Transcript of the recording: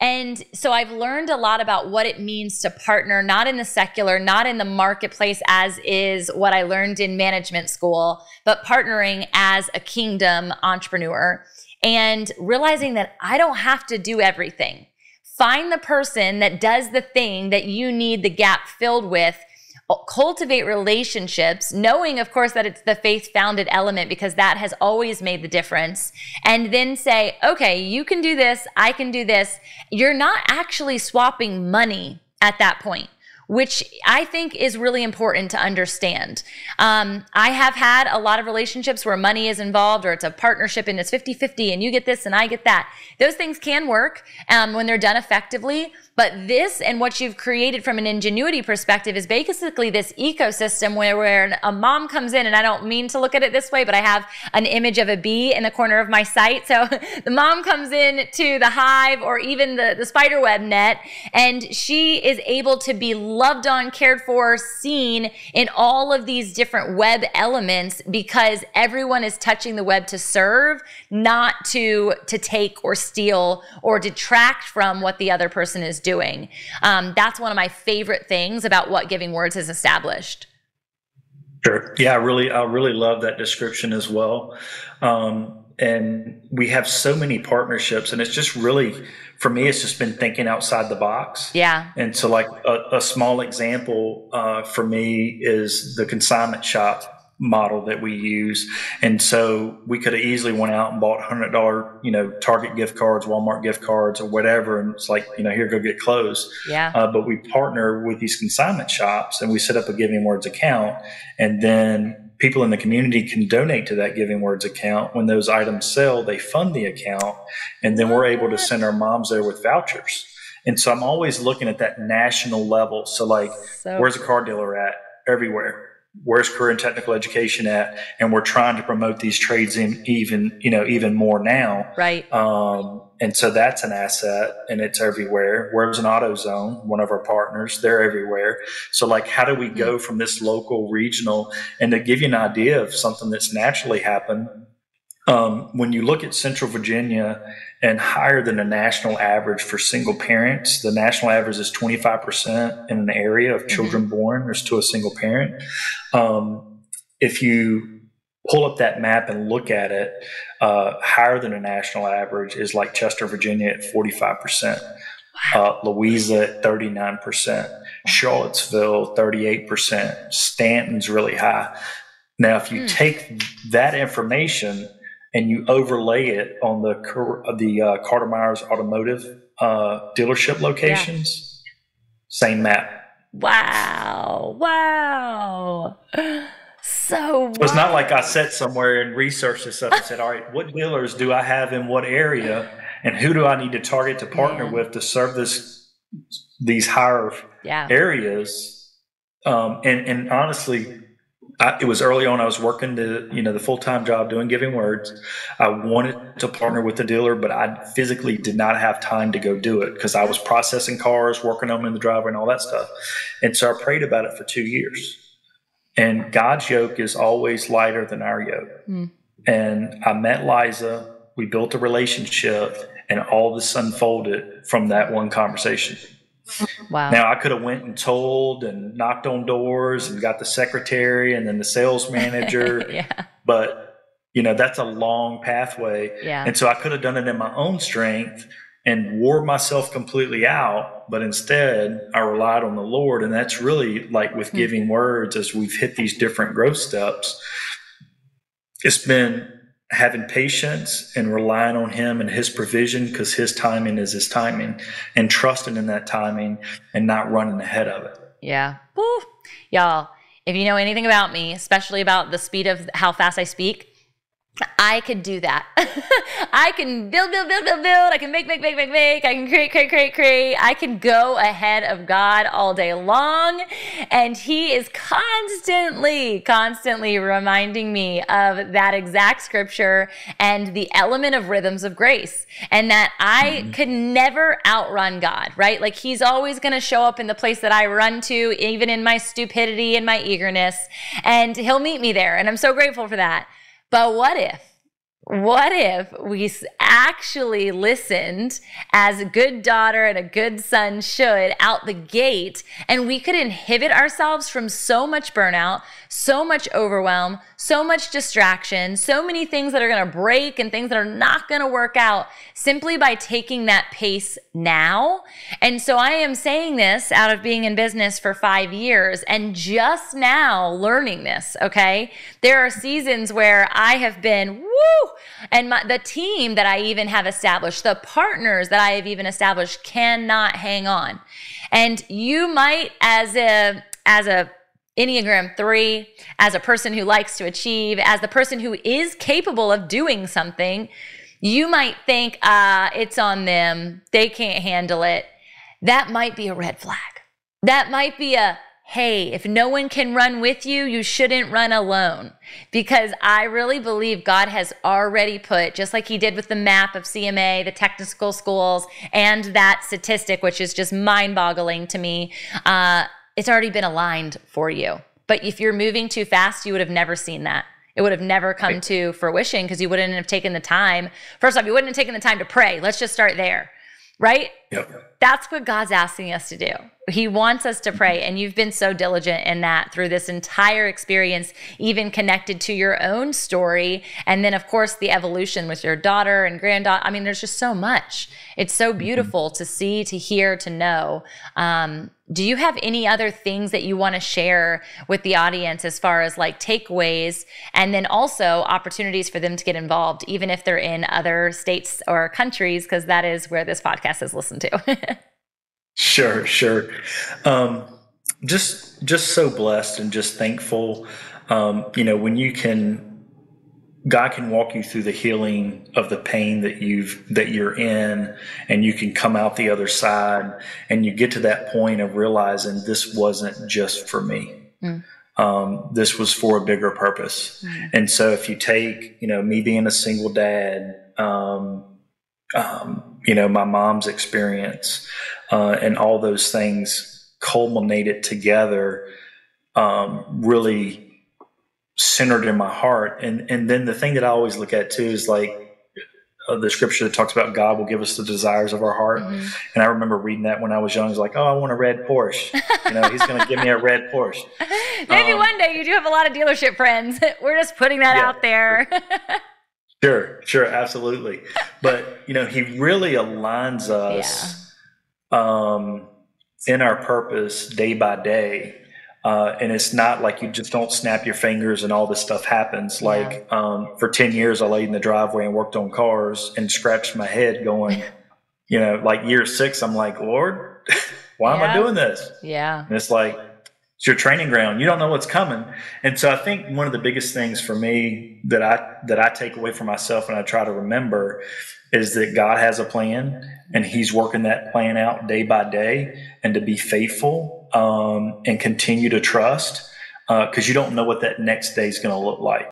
And so I've learned a lot about what it means to partner, not in the secular, not in the marketplace, as is what I learned in management school, but partnering as a kingdom entrepreneur and realizing that I don't have to do everything. Find the person that does the thing that you need the gap filled with. Cultivate relationships, knowing, of course, that it's the faith-founded element, because that has always made the difference. And then say, okay, you can do this, I can do this. You're not actually swapping money at that point, which I think is really important to understand. I have had a lot of relationships where money is involved, or it's a partnership and it's 50-50 and you get this and I get that. Those things can work when they're done effectively. But this and what you've created from an ingenuity perspective is basically this ecosystem where a mom comes in, and I don't mean to look at it this way, but I have an image of a bee in the corner of my site. So the mom comes in to the hive or even the spider web net, and she is able to be loved on, cared for, seen in all of these different web elements, because everyone is touching the web to serve, not to take or steal or detract from what the other person is doing. That's one of my favorite things about what Giving Words has established. Sure. Yeah, I really love that description as well. And we have so many partnerships, and it's just really, for me, it's just been thinking outside the box. Yeah. And so like a small example for me is the consignment shop model that we use. And so we could have easily went out and bought $100, Target gift cards, Walmart gift cards, or whatever. And it's like, here, go get clothes. Yeah. But we partner with these consignment shops, and we set up a Giving Words account, and then people in the community can donate to that Giving Words account. When those items sell, they fund the account, and then we're able to send our moms there with vouchers. And so I'm always looking at that national level. So like, where's a car dealer at? Everywhere. Where's career and technical education at? And we're trying to promote these trades in even more now. Right. And so that's an asset, and it's everywhere. Where's an AutoZone, one of our partners? They're everywhere. So like, how do we go from this local, regional? And to give you an idea of something that's naturally happened, when you look at Central Virginia and higher than the national average for single parents, the national average is 25% in an area of children born to a single parent. If you pull up that map and look at it, higher than a national average is like Chester, Virginia at 45%, Louisa at 39%, Charlottesville 38%, Stanton's really high. Now, if you take that information and you overlay it on the Carter Myers Automotive dealership locations, same map. Wow. So it's not like I sat somewhere and researched this stuff and said, all right, what dealers do I have in what area, and who do I need to target to partner with to serve these higher areas? And honestly, it was early on. I was working the full-time job doing Giving Words. I wanted to partner with the dealer, but I physically did not have time to go do it because I was processing cars, working on them in the driveway and all that stuff. And so I prayed about it for 2 years. And God's yoke is always lighter than our yoke. And I met Liza. We built a relationship, and all this unfolded from that one conversation. Wow. Now, I could have went and told and knocked on doors and got the secretary and then the sales manager. But, that's a long pathway. And so I could have done it in my own strength and wore myself completely out. But instead, I relied on the Lord. And that's really like with Giving Words, as we've hit these different growth steps, it's been having patience and relying on Him and His provision, because His timing is His timing, and trusting in that timing and not running ahead of it. Yeah. Woo. Y'all, if you know anything about me, especially about the speed of how fast I speak, I could do that. I can build. I can make. I can create. I can go ahead of God all day long. And He is constantly reminding me of that exact scripture and the element of rhythms of grace, and that I could never outrun God, right? Like He's always going to show up in the place that I run to, even in my stupidity and my eagerness, and He'll meet me there. And I'm so grateful for that. But what if what if we actually listened as a good daughter and a good son should out the gate, and we could inhibit ourselves from so much burnout, so much overwhelm, so much distraction, so many things that are going to break and things that are not going to work out simply by taking that pace now. And so I am saying this out of being in business for 5 years and just now learning this, okay? There are seasons where I have been, and the team that I even have established, the partners that I have even established cannot hang on. And you might, as a Enneagram 3, as a person who likes to achieve, as the person who is capable of doing something, you might think, it's on them. They can't handle it. That might be a red flag. That might be a, hey, if no one can run with you, you shouldn't run alone. Because I really believe God has already put, just like he did with the map of CMA, the technical schools, and that statistic, which is just mind-boggling to me, it's already been aligned for you. But if you're moving too fast, you would have never seen that. It would have never come to fruition because you wouldn't have taken the time. First off, you wouldn't have taken the time to pray. Let's just start there, right? Yep. That's what God's asking us to do. He wants us to pray, and you've been so diligent in that through this entire experience, even connected to your own story. And then, of course, the evolution with your daughter and granddaughter. I mean, there's just so much. It's so beautiful to see, to hear, to know. Do you have any other things that you want to share with the audience as far as like takeaways, and then also opportunities for them to get involved, even if they're in other states or countries, because that is where this podcast is listened to? Sure. Just so blessed and just thankful. When God can walk you through the healing of the pain that you're in, and you can come out the other side, and you get to that point of realizing this wasn't just for me. This was for a bigger purpose. And so if you take, me being a single dad, my mom's experience, and all those things culminated together, really centered in my heart. And then the thing that I always look at too is like the scripture that talks about God will give us the desires of our heart. And I remember reading that when I was young. I was like, oh, I want a red Porsche. He's going to give me a red Porsche. Maybe one day. You do have a lot of dealership friends. We're just putting that out there. Sure, absolutely. But, he really aligns us in our purpose day by day. And it's not like you just don't snap your fingers and all this stuff happens. Like for 10 years, I laid in the driveway and worked on cars and scratched my head going, like year 6, I'm like, Lord, why am I doing this? Yeah. And it's like, it's your training ground. You don't know what's coming. And so I think one of the biggest things for me that I take away from myself and I try to remember is that God has a plan, and he's working that plan out day by day, and to be faithful and continue to trust, because you don't know what that next day is going to look like.